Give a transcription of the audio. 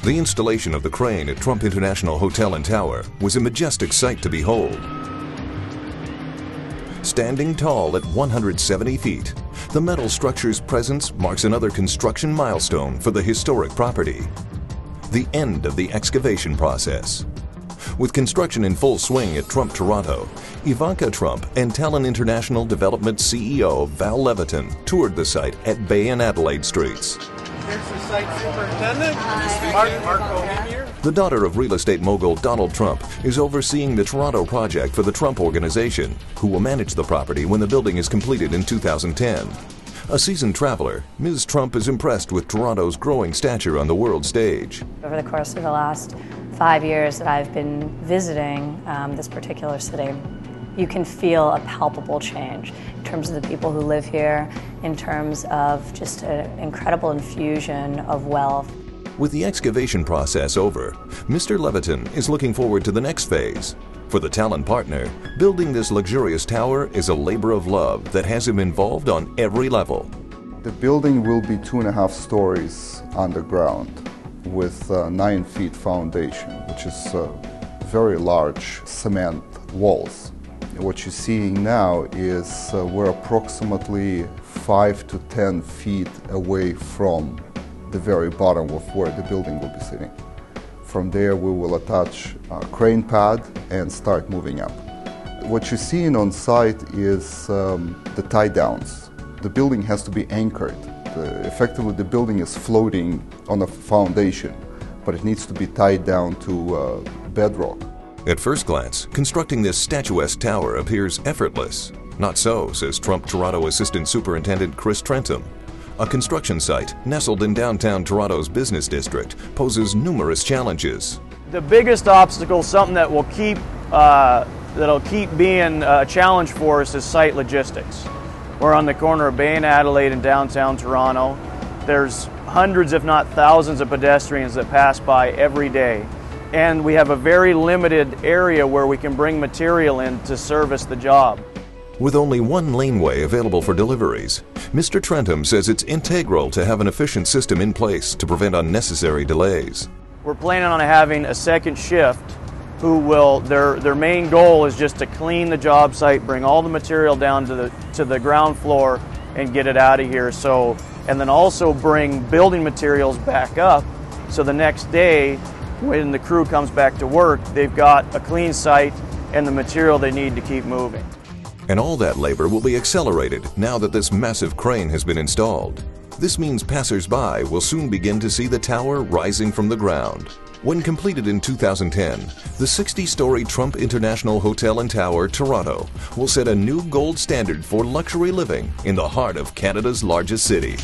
The installation of the crane at Trump International Hotel and Tower was a majestic sight to behold. Standing tall at 170 feet, the metal structure's presence marks another construction milestone for the historic property. The end of the excavation process. With construction in full swing at Trump Toronto, Ivanka Trump and Talon International Development CEO Val Leviton toured the site at Bay and Adelaide Streets. Here's the site superintendent, Marco here. The daughter of real estate mogul Donald Trump is overseeing the Toronto project for the Trump Organization, who will manage the property when the building is completed in 2010. A seasoned traveler, Ms. Trump is impressed with Toronto's growing stature on the world stage. Over the course of the last 5 years that I've been visiting this particular city, you can feel a palpable change in terms of the people who live here, in terms of just an incredible infusion of wealth. With the excavation process over, Mr. Leviton is looking forward to the next phase. For the Talon partner, building this luxurious tower is a labor of love that has him involved on every level. The building will be 2.5 stories underground with 9 feet foundation, which is very large cement walls. What you're seeing now is we're approximately 5 to 10 feet away from the very bottom of where the building will be sitting. From there we will attach a crane pad and start moving up. What you're seeing on site is the tie downs. The building has to be anchored. Effectively the building is floating on a foundation, but it needs to be tied down to bedrock. At first glance, constructing this statuesque tower appears effortless. Not so, says Trump Toronto Assistant Superintendent Chris Trentham. A construction site nestled in downtown Toronto's business district poses numerous challenges. The biggest obstacle, something that will that'll keep being a challenge for us, is site logistics. We're on the corner of Bay and Adelaide in downtown Toronto. There's hundreds, if not thousands, of pedestrians that pass by every day. And we have a very limited area where we can bring material in to service the job. With only one laneway available for deliveries, Mr. Trentham says it's integral to have an efficient system in place to prevent unnecessary delays. We're planning on having a second shift who will, their main goal is just to clean the job site, bring all the material down to the ground floor and get it out of here. So, and then also bring building materials back up, so the next day when the crew comes back to work, they've got a clean site and the material they need to keep moving. And all that labor will be accelerated now that this massive crane has been installed. This means passers-by will soon begin to see the tower rising from the ground. When completed in 2010, the 60-story Trump International Hotel and Tower, Toronto, will set a new gold standard for luxury living in the heart of Canada's largest city.